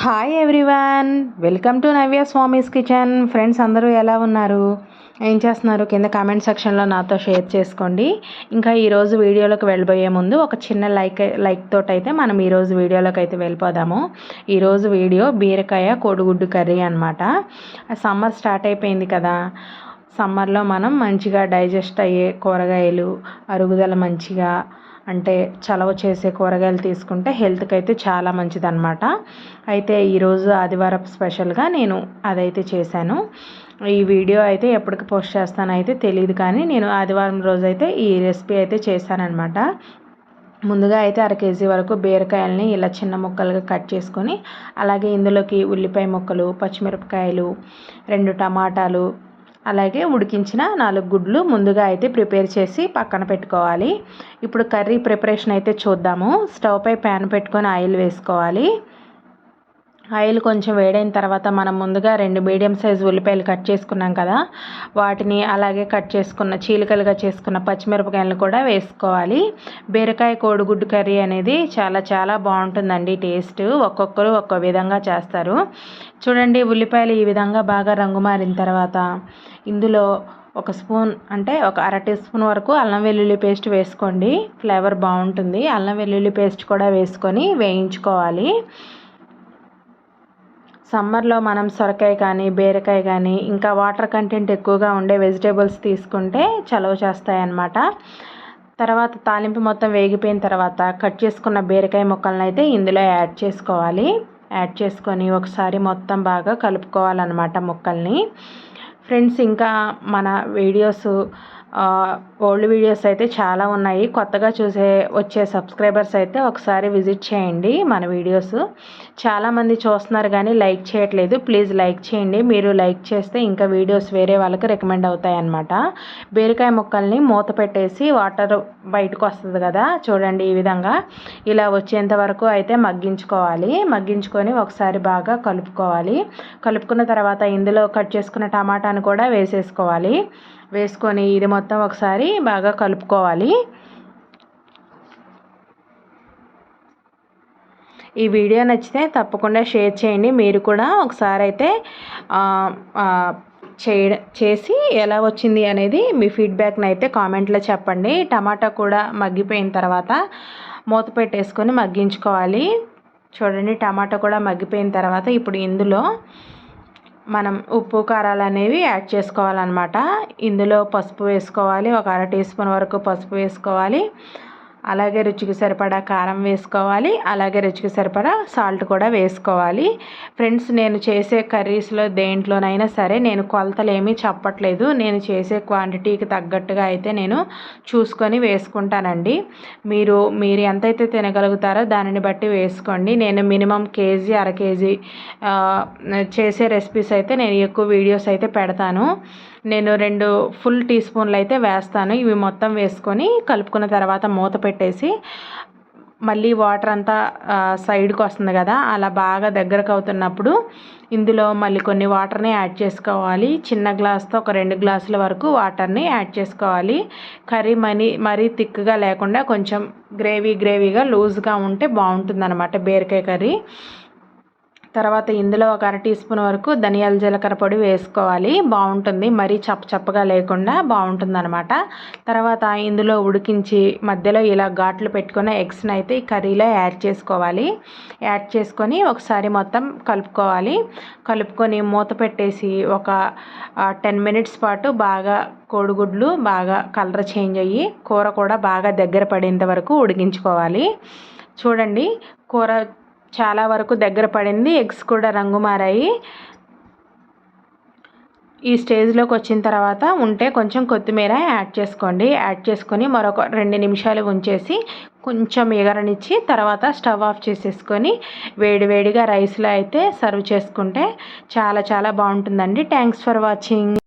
Hi everyone, welcome to Navya Swami's kitchen. Friends అందరూ ఎలా ఉన్నారు, ఏం చేస్తున్నారు? కింద కామెంట్ సెక్షన్లో నాతో షేర్ చేసుకోండి. ఇంకా ఈరోజు వీడియోలోకి వెళ్ళబోయే ముందు ఒక చిన్న లైక్ తోటి అయితే మనం ఈరోజు వీడియోలోకి అయితే వెళ్ళిపోదాము. ఈరోజు వీడియో బీరకాయ కోడిగుడ్డు కర్రీ అనమాట. సమ్మర్ స్టార్ట్ అయిపోయింది కదా, సమ్మర్లో మనం మంచిగా డైజెస్ట్ అయ్యే కూరగాయలు, అరుగుదల మంచిగా అంటే చలవ చేసే కూరగాయలు తీసుకుంటే హెల్త్కి అయితే చాలా మంచిదన్నమాట. అయితే ఈరోజు ఆదివారం స్పెషల్గా నేను అదైతే చేశాను. ఈ వీడియో అయితే ఎప్పటికి పోస్ట్ చేస్తానో అయితే తెలియదు, కానీ నేను ఆదివారం రోజు అయితే ఈ రెసిపీ అయితే చేశానన్నమాట. ముందుగా అయితే 1/2 కేజీ వరకు బీరకాయలని ఇలా చిన్న ముక్కలుగా కట్ చేసుకొని, అలాగే ఇందులోకి ఉల్లిపాయ ముక్కలు, పచ్చిమిరపకాయలు, 2 టమాటాలు, అలాగే ఉడికించిన 4 గుడ్లు ముందుగా అయితే ప్రిపేర్ చేసి పక్కన పెట్టుకోవాలి. ఇప్పుడు కర్రీ ప్రిపరేషన్ అయితే చూద్దాము. స్టవ్ పై ప్యాన్ పెట్టుకొని ఆయిల్ వేసుకోవాలి. ఆయిల్ కొంచెం వేడైన తర్వాత మనం ముందుగా 2 మీడియం సైజు ఉల్లిపాయలు కట్ చేసుకున్నాం కదా, వాటిని అలాగే కట్ చేసుకున్న చీలికలుగా చేసుకున్న పచ్చిమిరపకాయలను కూడా వేసుకోవాలి. బీరకాయ కోడిగుడ్డు కర్రీ అనేది చాలా చాలా బాగుంటుందండి. టేస్ట్ ఒక్కొక్కరు ఒక్కో విధంగా చేస్తారు. చూడండి, ఉల్లిపాయలు ఈ విధంగా బాగా రంగు మారిన తర్వాత ఇందులో ఒక స్పూన్ అంటే ఒక 1/2 టీ స్పూన్ వరకు అల్లం వెల్లుల్లి పేస్ట్ వేసుకోండి. ఫ్లేవర్ బాగుంటుంది. అల్లం వెల్లుల్లి పేస్ట్ కూడా వేసుకొని వేయించుకోవాలి. సమ్మర్లో మనం సొరకాయ కానీ, బీరకాయ కానీ, ఇంకా వాటర్ కంటెంట్ ఎక్కువగా ఉండే వెజిటేబుల్స్ తీసుకుంటే చలవ చేస్తాయన్నమాట. తర్వాత తాలింపు మొత్తం వేగిపోయిన తర్వాత కట్ చేసుకున్న బీరకాయ ముక్కలను అయితే ఇందులో యాడ్ చేసుకోవాలి. యాడ్ చేసుకొని ఒకసారి మొత్తం బాగా కలుపుకోవాలన్నమాట ముక్కల్ని. ఫ్రెండ్స్, ఇంకా మన వీడియోస్ ఓల్డ్ వీడియోస్ అయితే చాలా ఉన్నాయి. కొత్తగా వచ్చే సబ్స్క్రైబర్స్ అయితే ఒకసారి విజిట్ చేయండి. మన వీడియోస్ చాలామంది చూస్తున్నారు కానీ లైక్ చేయట్లేదు. ప్లీజ్ లైక్ చేయండి. మీరు లైక్ చేస్తే ఇంకా వీడియోస్ వేరే వాళ్ళకి రికమెండ్ అవుతాయి అన్నమాట. బీరకాయ ముక్కల్ని మూత పెట్టేసి వాటర్ బయటకు వస్తుంది కదా, చూడండి ఈ విధంగా ఇలా వచ్చేంత వరకు అయితే మగ్గించుకోవాలి. మగ్గించుకొని ఒకసారి బాగా కలుపుకోవాలి. కలుపుకున్న తర్వాత ఇందులో కట్ చేసుకున్న టమాటాను కూడా వేసేసుకోవాలి. వేసుకొని ఇది మొత్తం ఒకసారి బాగా కలుపుకోవాలి. ఈ వీడియో నచ్చితే తప్పకుండా షేర్ చేయండి. మీరు కూడా ఒకసారి అయితే చేసి ఎలా వచ్చింది అనేది మీ ఫీడ్బ్యాక్ని అయితే కామెంట్లో చెప్పండి. టమాటా కూడా మగ్గిపోయిన తర్వాత మూత పెట్టేసుకొని మగ్గించుకోవాలి. చూడండి, టమాటా కూడా మగ్గిపోయిన తర్వాత ఇప్పుడు ఇందులో మనం ఉప్పు కారాలు అనేవి యాడ్ చేసుకోవాలన్నమాట. ఇందులో పసుపు వేసుకోవాలి. ఒక 1/2 టీ స్పూన్ వరకు పసుపు వేసుకోవాలి. అలాగే రుచికి సరిపడా కారం వేసుకోవాలి. అలాగే రుచికి సరిపడా సాల్ట్ కూడా వేసుకోవాలి. ఫ్రెండ్స్, నేను చేసే కర్రీస్లో దేంట్లోనైనా సరే నేను కొలతలు ఏమీ చెప్పట్లేదు. నేను చేసే క్వాంటిటీకి తగ్గట్టుగా అయితే నేను చూసుకొని వేసుకుంటానండి. మీరు ఎంతైతే తినగలుగుతారో దానిని బట్టి వేసుకోండి. నేను మినిమం కేజీ 1/2 కేజీ చేసే రెసిపీస్ అయితే నేను ఎక్కువ వీడియోస్ అయితే పెడతాను. నేను 2 ఫుల్ టీ స్పూన్లు అయితే వేస్తాను. ఇవి మొత్తం వేసుకొని కలుపుకున్న తర్వాత మూత పెట్టేసి మళ్ళీ వాటర్ అంతా సైడ్కి వస్తుంది కదా, అలా బాగా దగ్గరకు అవుతున్నప్పుడు ఇందులో మళ్ళీ కొన్ని వాటర్ని యాడ్ చేసుకోవాలి. చిన్న గ్లాస్తో ఒక 2 గ్లాసుల వరకు వాటర్ని యాడ్ చేసుకోవాలి. కర్రీ మరీ థిక్గా లేకుండా కొంచెం గ్రేవీగా లూజ్గా ఉంటే బాగుంటుందన్నమాట బీరకాయ కర్రీ. తర్వాత ఇందులో ఒక 1/2 టీ స్పూన్ వరకు ధనియాల జీలకర్ర పొడి వేసుకోవాలి. బాగుంటుంది, మరీ చప్పగా లేకుండా బాగుంటుందన్నమాట. తర్వాత ఇందులో ఉడికించి మధ్యలో ఇలా ఘాట్లు పెట్టుకున్న ఎగ్స్ని అయితే ఈ కర్రీలో యాడ్ చేసుకోవాలి. యాడ్ చేసుకొని ఒకసారి మొత్తం కలుపుకోవాలి. కలుపుకొని మూత పెట్టేసి ఒక 10 మినిట్స్ పాటు బాగా కోడిగుడ్లు బాగా కలర్ చేంజ్ అయ్యి కూర కూడా బాగా దగ్గర పడేంత వరకు ఉడికించుకోవాలి. చూడండి, కూర చాలా వరకు దగ్గర పడింది. ఎగ్స్ కూడా రంగు మారాయి. ఈ స్టేజ్లోకి వచ్చిన తర్వాత ఉంటే కొంచెం కొత్తిమీర యాడ్ చేసుకోండి. యాడ్ చేసుకొని మరొక 2 నిమిషాలు ఉంచేసి కొంచెం ఎగరనిచ్చి తర్వాత స్టవ్ ఆఫ్ చేసేసుకొని వేడివేడిగా రైస్లో అయితే సర్వ్ చేసుకుంటే చాలా చాలా బాగుంటుందండి. Thanks for watching.